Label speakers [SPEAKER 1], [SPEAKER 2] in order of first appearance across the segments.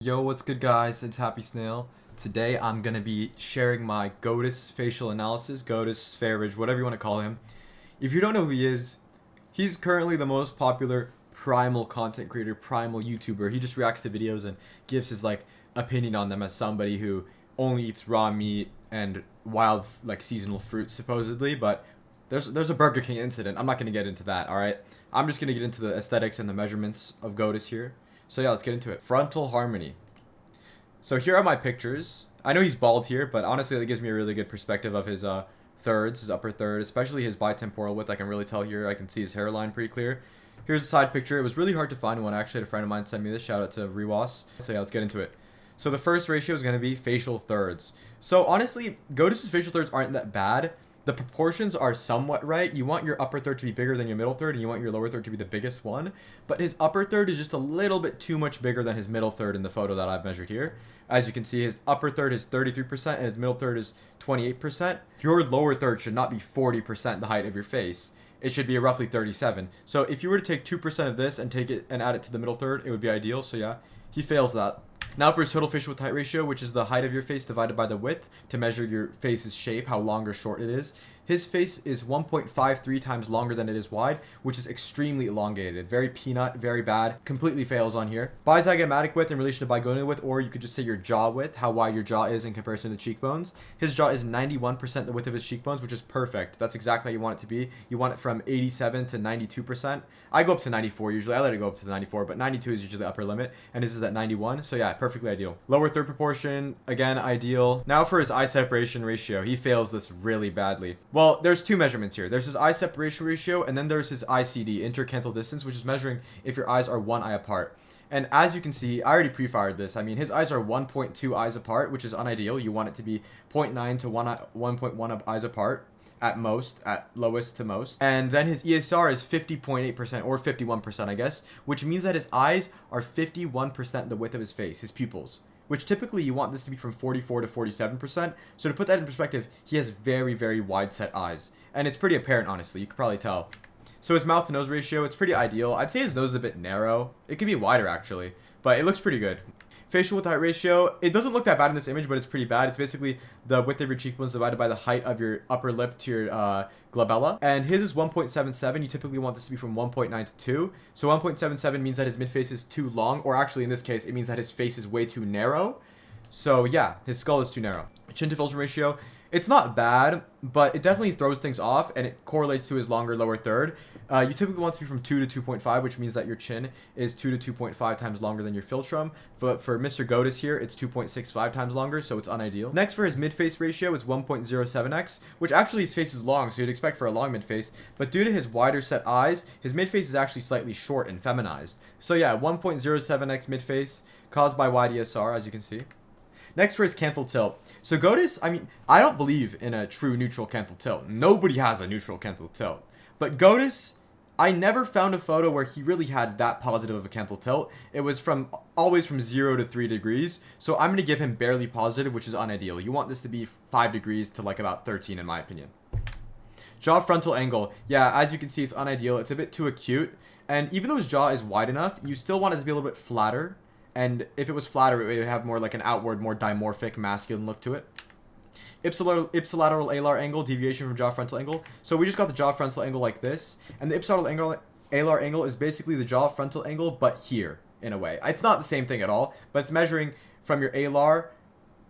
[SPEAKER 1] Yo, what's good guys? It's Happy Snail. Today I'm going to be sharing my Goatis facial analysis, Goatis, Farage, whatever you want to call him. If you don't know who he is, he's currently the most popular primal content creator, primal YouTuber. He just reacts to videos and gives his opinion on them as somebody who only eats raw meat and wild seasonal fruits supposedly, but there's a Burger King incident. I'm not going to get into that, all right? I'm just going to get into the aesthetics and the measurements of Goatis here. So yeah, let's get into it. Frontal harmony. So here are my pictures. I know he's bald here, but honestly that gives me a really good perspective of his thirds, his upper third, especially his bitemporal width. I can really tell here. I can see his hairline pretty clear. Here's a side picture. It was really hard to find one. Actually, I had a friend of mine send me this. Shout out to Rewas. So yeah, let's get into it. So the first ratio is going to be facial thirds. So honestly, Goatis' facial thirds aren't that bad. The proportions are somewhat right. You want your upper third to be bigger than your middle third, and you want your lower third to be the biggest one. But his upper third is just a little bit too much bigger than his middle third in the photo that I've measured here. As you can see, his upper third is 33% and his middle third is 28%. Your lower third should not be 40% the height of your face. It should be roughly 37. So if you were to take 2% of this and take it and add it to the middle third, it would be ideal. So yeah, he fails that. Now for his total facial width height ratio, which is the height of your face divided by the width to measure your face's shape, how long or short it is. His face is 1.53 times longer than it is wide, which is extremely elongated. Very peanut, very bad. Completely fails on here. By zygomatic width in relation to bigonial width, or you could just say your jaw width, how wide your jaw is in comparison to the cheekbones. His jaw is 91% the width of his cheekbones, which is perfect. That's exactly how you want it to be. You want it from 87 to 92%. I go up to 94 usually. I let it go up to the 94, but 92 is usually the upper limit, and this is at 91. So yeah, perfectly ideal. Lower third proportion, again, ideal. Now for his eye separation ratio, he fails this really badly. Well, there's two measurements here. There's his eye separation ratio, and then there's his ICD, intercanthal distance, which is measuring if your eyes are one eye apart. And as you can see, I already pre-fired this. I mean, his eyes are 1.2 eyes apart, which is unideal. You want it to be 0.9 to 1.1 eyes apart at most, at lowest to most. And then his ESR is 50.8% or 51%, I guess, which means that his eyes are 51% the width of his face, his pupils, which typically you want this to be from 44 to 47%. So to put that in perspective, he has very, very wide set eyes. And it's pretty apparent, honestly. You could probably tell. So his mouth to nose ratio, it's pretty ideal. I'd say his nose is a bit narrow. It could be wider, actually, but it looks pretty good. Facial width height ratio, it doesn't look that bad in this image, but it's pretty bad. It's basically the width of your cheekbones divided by the height of your upper lip to your glabella. And his is 1.77. You typically want this to be from 1.9 to 2. So 1.77 means that his midface is too long, or actually in this case, it means that his face is way too narrow. So yeah, his skull is too narrow. Chin to philtrum ratio, it's not bad, but it definitely throws things off, and it correlates to his longer lower third. You typically want to be from 2 to 2.5, which means that your chin is 2 to 2.5 times longer than your philtrum. But for Mr. Goatis here, it's 2.65 times longer, so it's unideal. Next, for his midface ratio, it's 1.07x, which actually his face is long, so you'd expect for a long midface. But due to his wider set eyes, his midface is actually slightly short and feminized. So yeah, 1.07x midface, caused by wide ESR, as you can see. Next for his canthal tilt. So Goatis, I mean, I don't believe in a true neutral canthal tilt. Nobody has a neutral canthal tilt. But Goatis, I never found a photo where he really had that positive of a canthal tilt. It was always from 0 to 3 degrees. So I'm going to give him barely positive, which is unideal. You want this to be 5 degrees to about 13 in my opinion. Jaw frontal angle. Yeah, as you can see, it's unideal. It's a bit too acute. And even though his jaw is wide enough, you still want it to be a little bit flatter. And if it was flatter, it would have more like an outward, more dimorphic, masculine look to it. Ipsilateral alar angle, deviation from jaw frontal angle. So we just got the jaw frontal angle like this. And the ipsilateral alar angle is basically the jaw frontal angle, but here, in a way. It's not the same thing at all, but it's measuring from your alar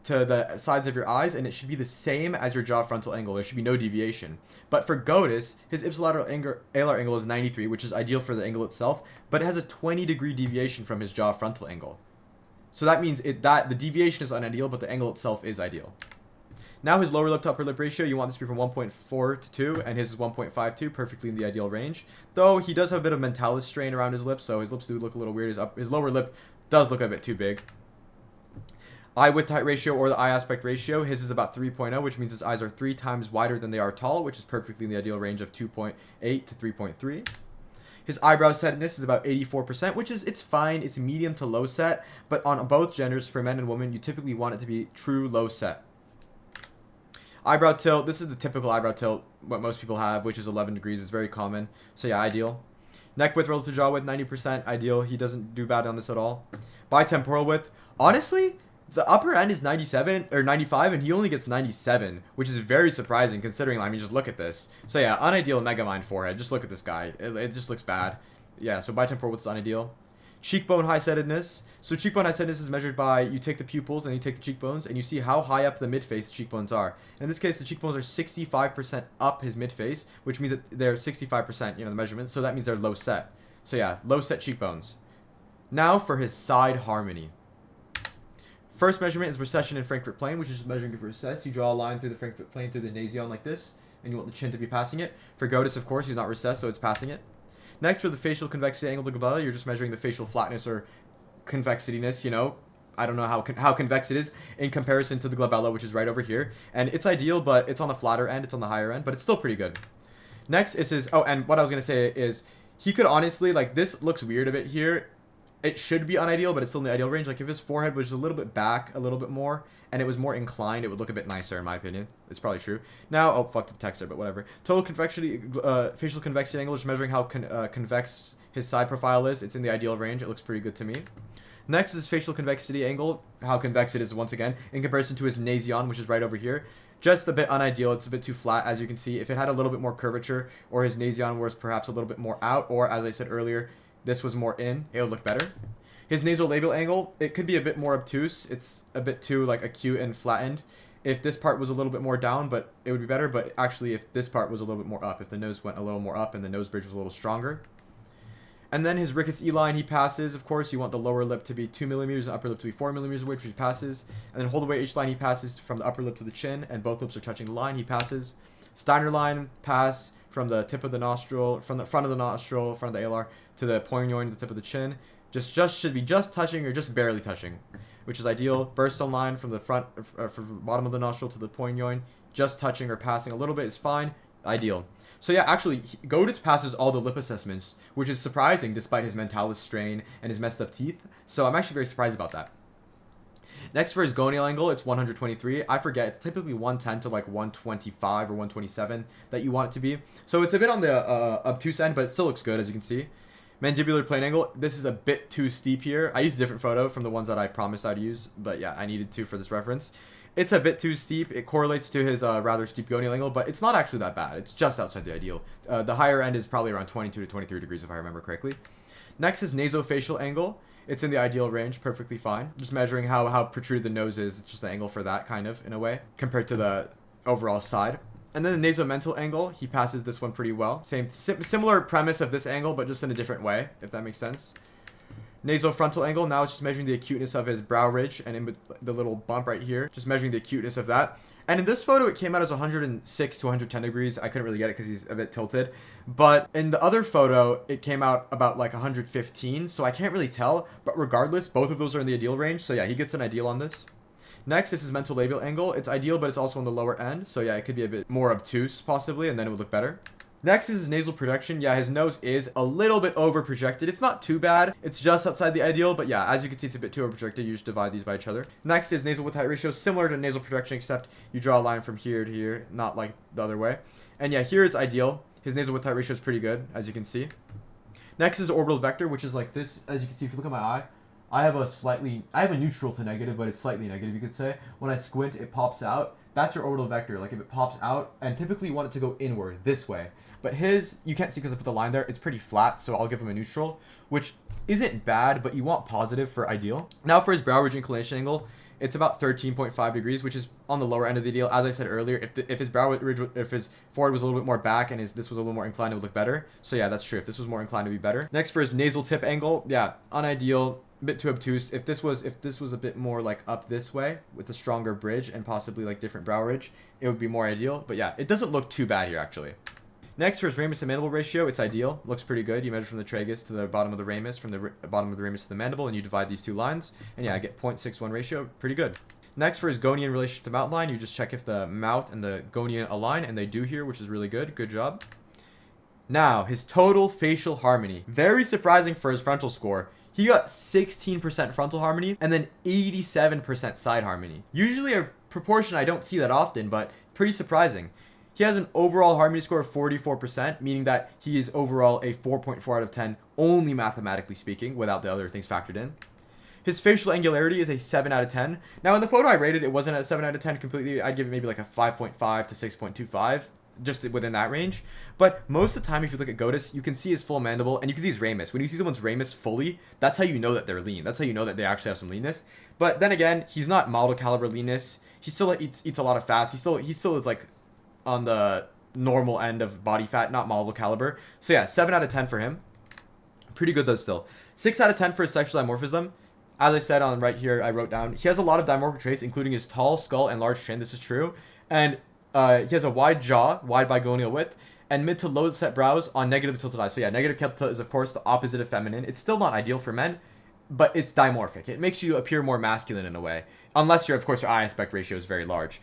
[SPEAKER 1] to the sides of your eyes, and it should be the same as your jaw frontal angle. There should be no deviation. But for Goatis, his ipsilateral alar angle is 93, which is ideal for the angle itself, but it has a 20-degree deviation from his jaw frontal angle. So that means that the deviation is unideal, but the angle itself is ideal. Now his lower lip to upper lip ratio, you want this to be from 1.4 to 2, and his is 1.52, perfectly in the ideal range. Though he does have a bit of mentalis strain around his lips, so his lips do look a little weird. His lower lip does look a bit too big. Eye width to height ratio, or the eye aspect ratio, his is about 3.0, which means his eyes are 3 times wider than they are tall, which is perfectly in the ideal range of 2.8 to 3.3. His eyebrow setness is about 84%, which is, it's fine, it's medium to low set, but on both genders, for men and women, you typically want it to be true low set. Eyebrow tilt, this is the typical eyebrow tilt, what most people have, which is 11 degrees, it's very common, so yeah, ideal. Neck width relative to jaw width, 90%, ideal, he doesn't do bad on this at all. Bitemporal width, Honestly, the upper end is 97 or 95, and he only gets 97, which is very surprising considering, I mean, just look at this. So yeah, unideal megamind forehead. Just look at this guy. It just looks bad. Yeah, so bitemporal width is unideal. Cheekbone high-settedness. So cheekbone high-settedness is measured by, you take the pupils and you take the cheekbones and you see how high up the midface the cheekbones are. In this case, the cheekbones are 65% up his midface, which means that they're 65%, the measurement. So that means they're low set. So yeah, low set cheekbones. Now for his side harmony. First measurement is recession in Frankfurt plane, which is just measuring for recess. You draw a line through the Frankfurt plane through the nasion like this, and you want the chin to be passing it. For Goatis, of course, he's not recessed, so it's passing it. Next, for the facial convexity angle of the glabella, you're just measuring the facial flatness or convexityness, I don't know how convex it is in comparison to the glabella, which is right over here. And it's ideal, but it's on the flatter end, it's on the higher end, but it's still pretty good. Next is his, oh, and what I was going to say is, he could honestly, like, this looks weird a bit here. It should be unideal, but it's still in the ideal range. Like, if his forehead was a little bit back, a little bit more, and it was more inclined, it would look a bit nicer, in my opinion. It's probably true. Now, oh, fucked up text there, but whatever. Total convexity, facial convexity angle, just measuring how convex his side profile is. It's in the ideal range. It looks pretty good to me. Next is facial convexity angle, how convex it is, once again, in comparison to his nasion, which is right over here. Just a bit unideal. It's a bit too flat, as you can see. If it had a little bit more curvature, or his nasion was perhaps a little bit more out, or, as I said earlier, this was more in, it would look better. His nasolabial angle, it could be a bit more obtuse. It's a bit too, like, acute and flattened. If this part was a little bit more down, but it would be better. But actually, if this part was a little bit more up, if the nose went a little more up and the nose bridge was a little stronger. And then his rickets E-line, he passes. Of course, you want the lower lip to be 2 millimeters and upper lip to be 4 millimeters away, which he passes. And then hold away H-line, he passes from the upper lip to the chin, and both lips are touching the line, he passes. Steiner line, pass from the tip of the nostril, from the front of the nostril, front of the alar, to the poignard, the tip of the chin. Just should be just touching or just barely touching, which is ideal. Burstone line from the front, from the bottom of the nostril to the poignard, just touching or passing a little bit is fine, ideal. So yeah, actually, Goatis passes all the lip assessments, which is surprising despite his mentalis strain and his messed up teeth. So I'm actually very surprised about that. Next, for his gonial angle, it's 123. I forget, it's typically 110 to like 125 or 127 that you want it to be. So it's a bit on the obtuse end, but it still looks good, as you can see. Mandibular plane angle, this is a bit too steep here. I used a different photo from the ones that I promised I'd use, but yeah, I needed to for this reference. It's a bit too steep. It correlates to his rather steep gonial angle, but it's not actually that bad. It's just outside the ideal. The higher end is probably around 22 to 23 degrees if I remember correctly. Next is nasofacial angle. It's in the ideal range, perfectly fine. Just measuring how protruded the nose is, just the angle for that, kind of, in a way, compared to the overall side. And then the nasomental angle, he passes this one pretty well. Similar premise of this angle, but just in a different way, if that makes sense. Nasofrontal angle, now it's just measuring the acuteness of his brow ridge and in the little bump right here. Just measuring the acuteness of that. And in this photo, it came out as 106 to 110 degrees. I couldn't really get it because he's a bit tilted. But in the other photo, it came out about like 115, so I can't really tell. But regardless, both of those are in the ideal range. So yeah, he gets an ideal on this. Next, this is mental labial angle. It's ideal, but it's also on the lower end. So yeah, it could be a bit more obtuse, possibly, and then it would look better. Next is his nasal projection. Yeah, his nose is a little bit over projected. It's not too bad. It's just outside the ideal, but yeah, as you can see, it's a bit too over projected. You just divide these by each other. Next is nasal width height ratio, similar to nasal projection, except you draw a line from here to here, not like the other way. And yeah, here it's ideal. His nasal width height ratio is pretty good, as you can see. Next is orbital vector, which is like this. As you can see, if you look at my eye, I have a neutral to negative, but it's slightly negative, you could say. When I squint, it pops out. That's your orbital vector. Like if it pops out, and typically you want it to go inward this way. But his, you can't see because I put the line there, it's pretty flat, so I'll give him a neutral, which isn't bad, but you want positive for ideal. Now for his brow ridge inclination angle, it's about 13.5 degrees, which is on the lower end of the ideal. As I said earlier, if his brow ridge, if his forehead was a little bit more back and this was a little more inclined, it would look better. So yeah, that's true. If this was more inclined, it would be better. Next for his nasal tip angle, yeah, unideal, a bit too obtuse. If this was a bit more like up this way with a stronger bridge and possibly like different brow ridge, it would be more ideal. But yeah, it doesn't look too bad here actually. Next, for his ramus to mandible ratio, it's ideal. Looks pretty good. You measure from the tragus to the bottom of the ramus, from the bottom of the ramus to the mandible, and you divide these two lines. And yeah, I get 0.61 ratio. Pretty good. Next, for his gonian in relation to the mouth line, you just check if the mouth and the gonian align, and they do here, which is really good. Good job. Now, his total facial harmony. Very surprising for his frontal score. He got 16% frontal harmony and then 87% side harmony. Usually a proportion I don't see that often, but pretty surprising. He has an overall harmony score of 44%, meaning that he is overall a 4.4 out of 10, only mathematically speaking, without the other things factored in. His facial angularity is a 7 out of 10. Now, in the photo I rated, it wasn't a 7 out of 10 completely. I'd give it maybe like a 5.5 to 6.25, just within that range. But most of the time, if you look at Goatis, you can see his full mandible, and you can see his ramus. When you see someone's ramus fully, that's how you know that they're lean. That's how you know that they actually have some leanness. But then again, he's not model caliber leanness. He still eats a lot of fats. He still is like on the normal end of body fat, not model caliber. So yeah, 7 out of 10 for him. Pretty good though still. 6 out of 10 for his sexual dimorphism. As I said on right here, I wrote down, he has a lot of dimorphic traits, including his tall skull and large chin. This is true. And he has a wide jaw, wide bigonial width, and mid to low set brows on negative tilted eyes. So yeah, negative tilt is of course the opposite of feminine. It's still not ideal for men, but it's dimorphic. It makes you appear more masculine in a way. Unless your eye aspect ratio is very large.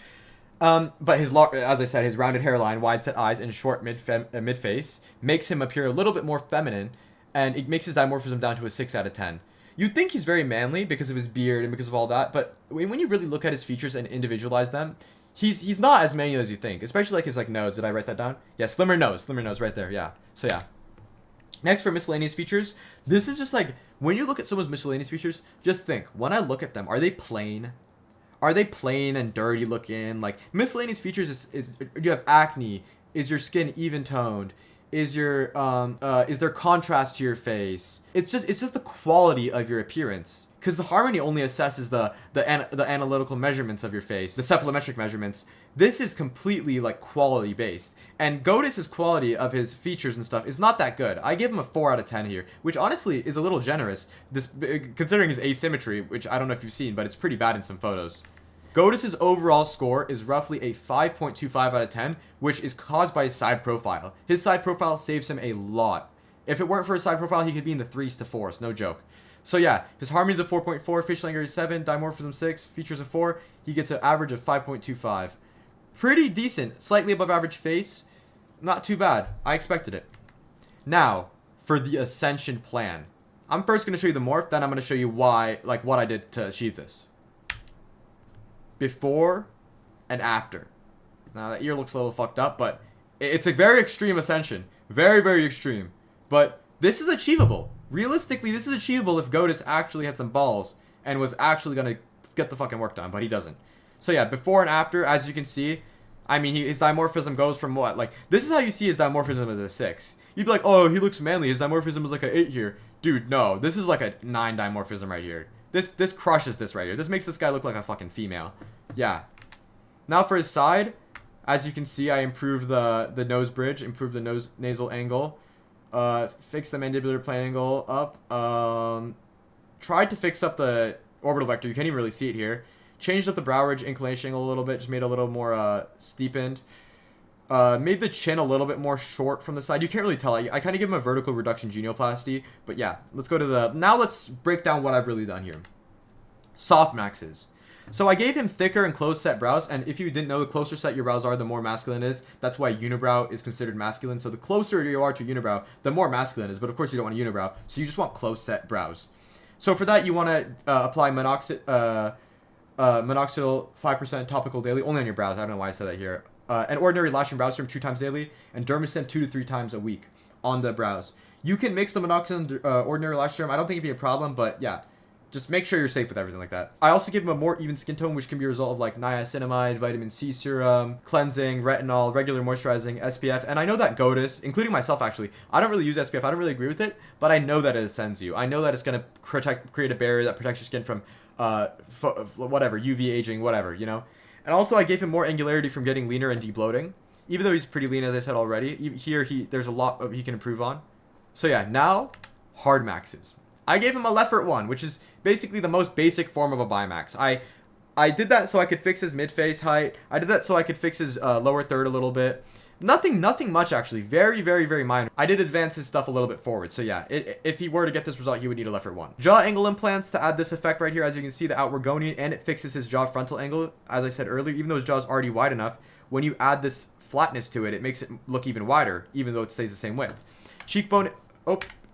[SPEAKER 1] But as I said, his rounded hairline, wide set eyes, and short mid-face makes him appear a little bit more feminine, and it makes his dimorphism down to a 6 out of 10. You'd think he's very manly because of his beard and because of all that, but when you really look at his features and individualize them, he's not as manly as you think. Especially like his nose. Did I write that down? Yeah, slimmer nose right there. Yeah. So yeah. Next, for miscellaneous features, this is just like when you look at someone's miscellaneous features, just think, when I look at them, are they plain? Are they plain and dirty looking? Like, miscellaneous features is do you have acne? Is your skin even toned? Is there contrast to your face? It's just the quality of your appearance. Because the harmony only assesses the analytical measurements of your face, the cephalometric measurements. This is completely like quality based. And Goatis' quality of his features and stuff is not that good. I give him a 4 out of 10 here, which honestly is a little generous, considering his asymmetry, which I don't know if you've seen, but it's pretty bad in some photos. Goatis' overall score is roughly a 5.25 out of 10, which is caused by his side profile. His side profile saves him a lot. If it weren't for his side profile, he could be in the 3s to 4s, no joke. So yeah, his harmony is a 4.4, facial angularity 7, dimorphism 6, features a 4. He gets an average of 5.25. Pretty decent, slightly above average face. Not too bad. I expected it. Now, for the ascension plan. I'm first going to show you the morph, then I'm going to show you why, like what I did to achieve this. Before and after. Now that ear looks a little fucked up, but it's a very extreme ascension. Very, very extreme. But this is achievable. Realistically, this is achievable if Goatis actually had some balls and was actually going to get the fucking work done, but he doesn't. So yeah, before and after, as you can see, I mean, his dimorphism goes from what? Like, this is how you see his dimorphism as a 6. You'd be like, oh, he looks manly. His dimorphism is like an 8 here. Dude, no. This is like a 9 dimorphism right here. This crushes this right here. This makes this guy look like a fucking female. Yeah. Now for his side, as you can see, I improved the nose bridge, improved the nasal angle, fixed the mandibular plane angle up, tried to fix up the orbital vector. You can't even really see it here. Changed up the brow ridge inclination angle a little bit, just made it a little more steepened. Made the chin a little bit more short from the side. You can't really tell. I kind of give him a vertical reduction genioplasty. But yeah, let's go to the... Now let's break down what I've really done here. Soft maxes. So I gave him thicker and close set brows. And if you didn't know, the closer set your brows are, the more masculine it is. That's why unibrow is considered masculine. So the closer you are to unibrow, the more masculine it is. But of course you don't want a unibrow. So you just want close set brows. So for that, you want to apply minoxidil 5% topical daily. Only on your brows. I don't know why I said that here. An ordinary lash and brow serum 2 times daily, and dermacin 2 to 3 times a week on the brows. You can mix the minoxidil ordinary lash serum. I don't think it'd be a problem, but yeah, just make sure you're safe with everything like that. I also give him a more even skin tone, which can be a result of like niacinamide, vitamin C serum, cleansing, retinol, regular moisturizing, SPF. And I know that Goatis, including myself actually, I don't really use SPF. I don't really agree with it, but I know that it ascends you. I know that it's gonna create a barrier that protects your skin from whatever, UV aging, whatever, you know. And also, I gave him more angularity from getting leaner and debloating. Even though he's pretty lean, as I said already, here there's a lot he can improve on. So yeah, now, hard maxes. I gave him a lefort 1, which is basically the most basic form of a bimax. I did that so I could fix his mid-face height. I did that so I could fix his lower third a little bit. Nothing much, actually. Very, very, very minor. I did advance his stuff a little bit forward. So yeah, if he were to get this result, he would need a lefort 1. Jaw angle implants to add this effect right here. As you can see, the outward gonial, and it fixes his jaw frontal angle. As I said earlier, even though his jaw is already wide enough, when you add this flatness to it, it makes it look even wider, even though it stays the same width. Cheekbone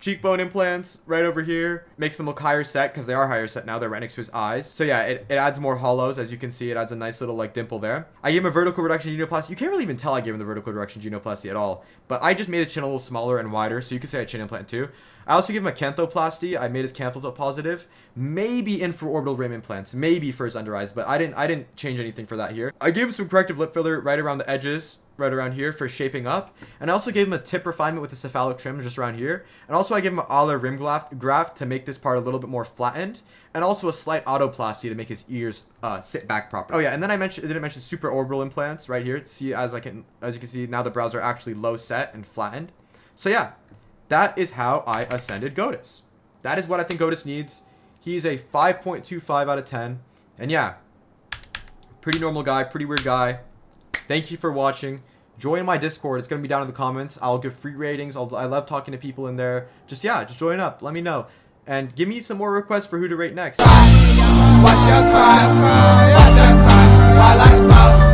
[SPEAKER 1] cheekbone implants right over here. Makes them look higher set because they are higher set now. They're right next to his eyes. So yeah, it adds more hollows. As you can see, it adds a nice little like dimple there. I gave him a vertical reduction genioplasty. You can't really even tell I gave him the vertical reduction genioplasty at all. But I just made his chin a little smaller and wider. So you could say a chin implant too. I also gave him a canthoplasty. I made his canthal to positive. Maybe infraorbital rim implants. Maybe for his under eyes. But I didn't change anything for that here. I gave him some corrective lip filler right around the edges. Right around here for shaping up. And I also gave him a tip refinement with the cephalic trim just around here. And also I gave him an ala rim graft to make this part a little bit more flattened. And also a slight autoplasty to make his ears sit back properly. Oh yeah, and then I didn't mention supraorbital implants right here. See, as you can see, now the brows are actually low set and flattened. So yeah, that is how I ascended Goatis. That is what I think Goatis needs. He's a 5.25 out of 10. And yeah, pretty normal guy, pretty weird guy. Thank you for watching. Join my Discord. It's going to be down in the comments. I'll give free ratings. I love talking to people in there. Just join up. Let me know. And give me some more requests for who to rate next.
[SPEAKER 2] Watch your cry while I smoke.